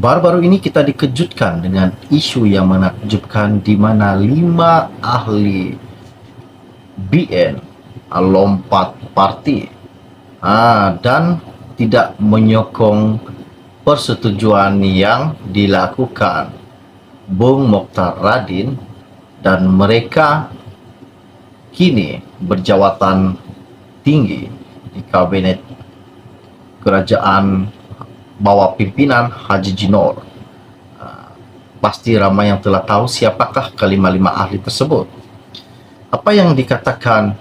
Baru-baru ini kita dikejutkan dengan isu yang menakjubkan di mana 5 ahli BN lompat parti dan tidak menyokong persetujuan yang dilakukan Bung Mokhtar Radin, dan mereka kini berjawatan tinggi di kabinet kerajaan bawah pimpinan Haji Jinor. Pasti ramai yang telah tahu siapakah kelima-lima ahli tersebut. Apa yang dikatakan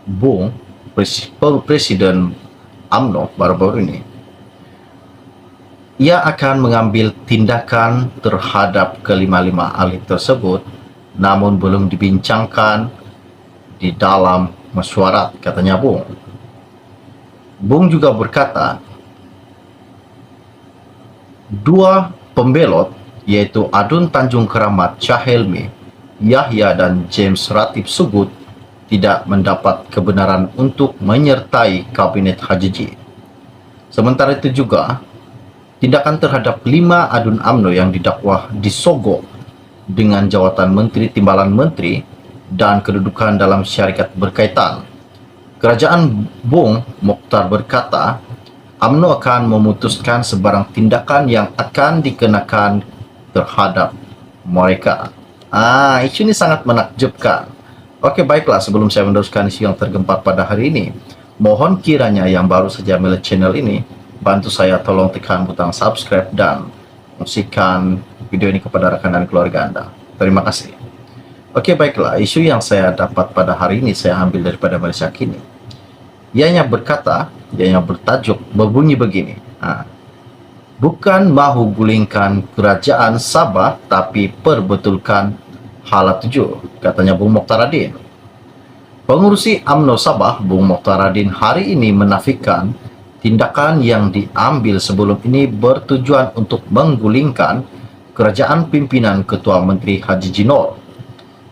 Bung Presiden UMNO baru-baru ini, ia akan mengambil tindakan terhadap kelima-lima ahli tersebut, namun belum dibincangkan di dalam mesyuarat, katanya Bung. Bung juga berkata, dua pembelot yaitu Adun Tanjung Keramat Cahelmi, Yahya dan James Ratib Sugut tidak mendapat kebenaran untuk menyertai kabinet Haji J. Sementara itu juga, tindakan terhadap 5 Adun UMNO yang didakwa disogok dengan jawatan menteri, timbalan menteri, dan kedudukan dalam syarikat berkaitan. Kerajaan Bung Mokhtar berkata, UMNO akan memutuskan sebarang tindakan yang akan dikenakan terhadap mereka. Isu ini sangat menakjubkan. Oke, baiklah, sebelum saya meneruskan isu yang tergempar pada hari ini, mohon kiranya yang baru saja melihat channel ini, bantu saya tolong tekan butang subscribe dan kongsikan video ini kepada rekan dan keluarga Anda. Terima kasih. Oke, baiklah, isu yang saya dapat pada hari ini saya ambil daripada Malaysia Kini. Ianya berkata, ianya bertajuk berbunyi begini. Bukan mahu gulingkan kerajaan Sabah, tapi perbetulkan hala 7, katanya Bung Mokhtar Radin. Pengurusi UMNO Sabah, Bung Mokhtar Radin, hari ini menafikan tindakan yang diambil sebelum ini bertujuan untuk menggulingkan kerajaan pimpinan Ketua Menteri Haji Jinor.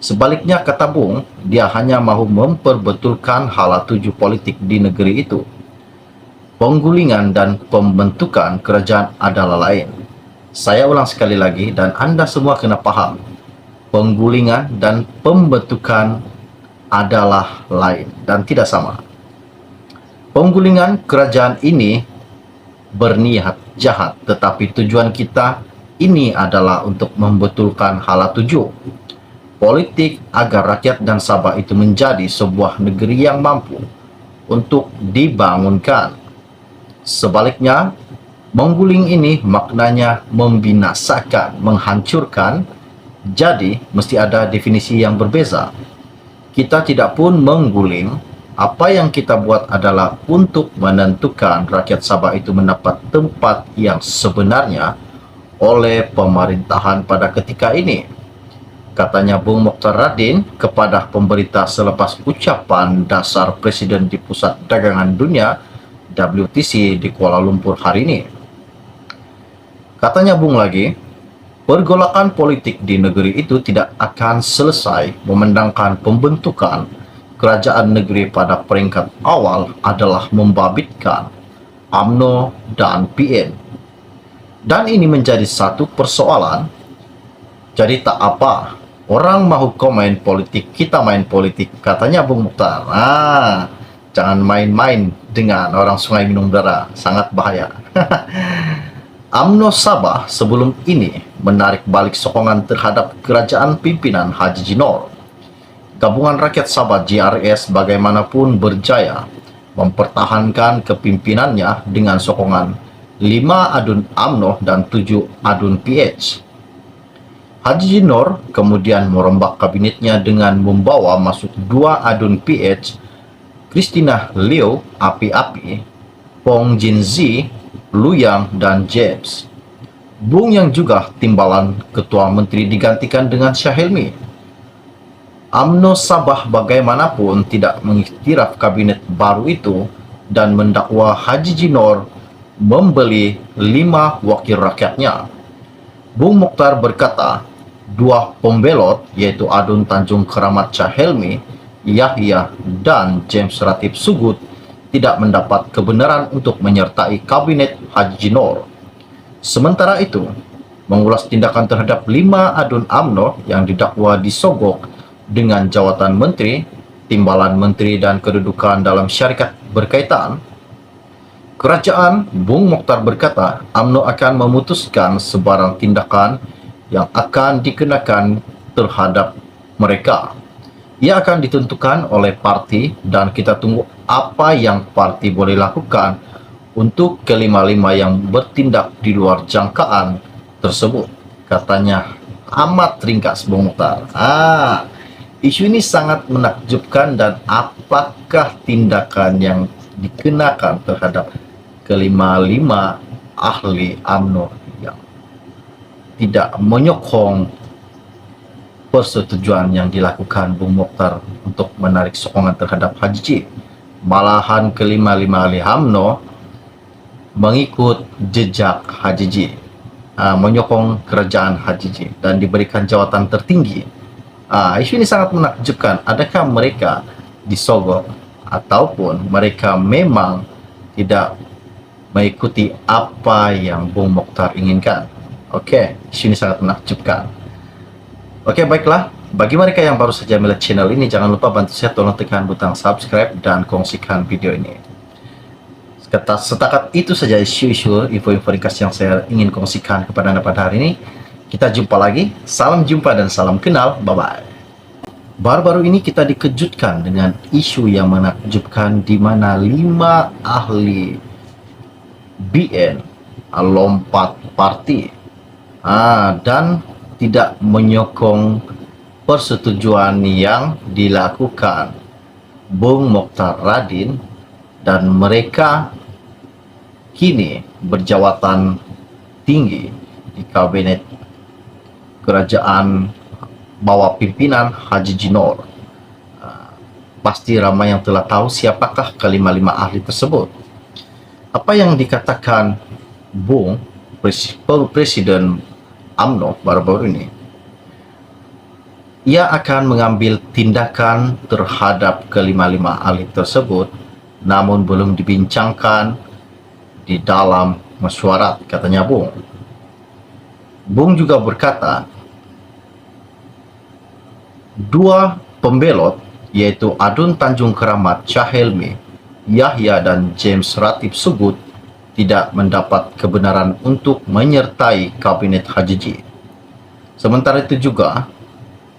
Sebaliknya, kata Bung, dia hanya mahu memperbetulkan hala 7 politik di negeri itu. Penggulingan dan pembentukan kerajaan adalah lain. Saya ulang sekali lagi dan Anda semua kena paham. Penggulingan dan pembentukan adalah lain dan tidak sama. Penggulingan kerajaan ini berniat jahat, tetapi tujuan kita ini adalah untuk membetulkan hala 7 politik agar rakyat dan Sabah itu menjadi sebuah negeri yang mampu untuk dibangunkan. Sebaliknya, mengguling ini maknanya membinasakan, menghancurkan. Jadi, mesti ada definisi yang berbeza. Kita tidak pun mengguling, apa yang kita buat adalah untuk menentukan rakyat Sabah itu mendapat tempat yang sebenarnya oleh pemerintahan pada ketika ini, katanya Bung Mokhtar Radin kepada pemberita selepas ucapan dasar Presiden di Pusat Dagangan Dunia WTC di Kuala Lumpur hari ini. Katanya Bung lagi, pergolakan politik di negeri itu tidak akan selesai memandangkan pembentukan kerajaan negeri pada peringkat awal adalah membabitkan UMNO dan PN. Dan ini menjadi satu persoalan. Jadi tak apa, orang mahu komen politik, kita main politik, katanya Bung Mokhtar. Jangan main-main dengan orang Sungai Minum Darah, sangat bahaya. UMNO Sabah sebelum ini menarik balik sokongan terhadap kerajaan pimpinan Haji Jinor. Gabungan Rakyat Sabah GRS bagaimanapun berjaya mempertahankan kepimpinannya dengan sokongan 5 Adun UMNO dan 7 Adun PH. Haji Jinor kemudian merombak kabinetnya dengan membawa masuk 2 Adun PH, Christina Liu, Api-Api, Pong Jinzi, Luyang, dan James. Bung yang juga timbalan Ketua Menteri digantikan dengan Cahelmi. UMNO Sabah bagaimanapun tidak mengiktiraf kabinet baru itu dan mendakwa Haji Jinor membeli 5 wakil rakyatnya. Bung Mokhtar berkata, 2 pembelot yaitu Adun Tanjung Keramat Cahelmi, Yahya, dan James Ratib Sugut tidak mendapat kebenaran untuk menyertai kabinet Haji Jinor. Sementara itu, mengulas tindakan terhadap 5 adun UMNO yang didakwa disogok dengan jawatan menteri, timbalan menteri dan kedudukan dalam syarikat berkaitan. Kerajaan Bung Mokhtar berkata UMNO akan memutuskan sebarang tindakan yang akan dikenakan terhadap mereka. Ia akan ditentukan oleh parti dan kita tunggu apa yang parti boleh lakukan untuk kelima-lima yang bertindak di luar jangkaan tersebut, katanya amat ringkas Bung Mokhtar. Isu ini sangat menakjubkan, dan apakah tindakan yang dikenakan terhadap kelima-lima ahli UMNO yang tidak menyokong persetujuan yang dilakukan Bung Mokhtar untuk menarik sokongan terhadap Haji J. Malahan kelima-lima ahli UMNO mengikut jejak Haji J, menyokong kerajaan Haji J dan diberikan jawatan tertinggi. Isu ini sangat menakjubkan. Adakah mereka disogok ataupun mereka memang tidak mengikuti apa yang Bung Mokhtar inginkan? Isu ini sangat menakjubkan. Baiklah. Bagi mereka yang baru saja melihat channel ini, jangan lupa bantu saya, tolong tekan butang subscribe dan kongsikan video ini. Setakat itu saja isu-isu, info-info ringkas yang saya ingin kongsikan kepada Anda pada hari ini. Kita jumpa lagi. Salam jumpa dan salam kenal. Bye-bye. Baru-baru ini kita dikejutkan dengan isu yang menakjubkan, di mana 5 ahli BN lompat parti dan tidak menyokong persetujuan yang dilakukan Bung Mokhtar Radin, dan mereka kini berjawatan tinggi di kabinet kerajaan bawah pimpinan Haji Jinor. Pasti ramai yang telah tahu siapakah kelima-lima ahli tersebut. Apa yang dikatakan Bung Presiden UMNO baru-baru ini, ia akan mengambil tindakan terhadap kelima-lima ahli tersebut, namun belum dibincangkan di dalam mesyuarat, katanya Bung. Bung juga berkata 2 pembelot, yaitu Adun Tanjung Keramat Cahelmi, Yahya dan James Ratip Sugut, tidak mendapat kebenaran untuk menyertai kabinet Haji J. Sementara itu juga,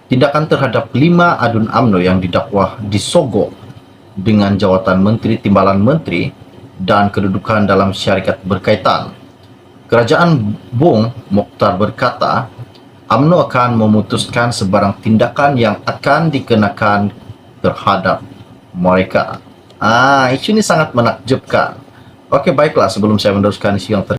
tindakan terhadap 5 adun UMNO yang didakwa disogok dengan jawatan menteri, timbalan menteri, dan kedudukan dalam syarikat berkaitan. Kerajaan Bung Mokhtar berkata UMNO akan memutuskan sebarang tindakan yang akan dikenakan terhadap mereka. Isu ini sangat menakjubkan. Baiklah, sebelum saya meneruskan isu yang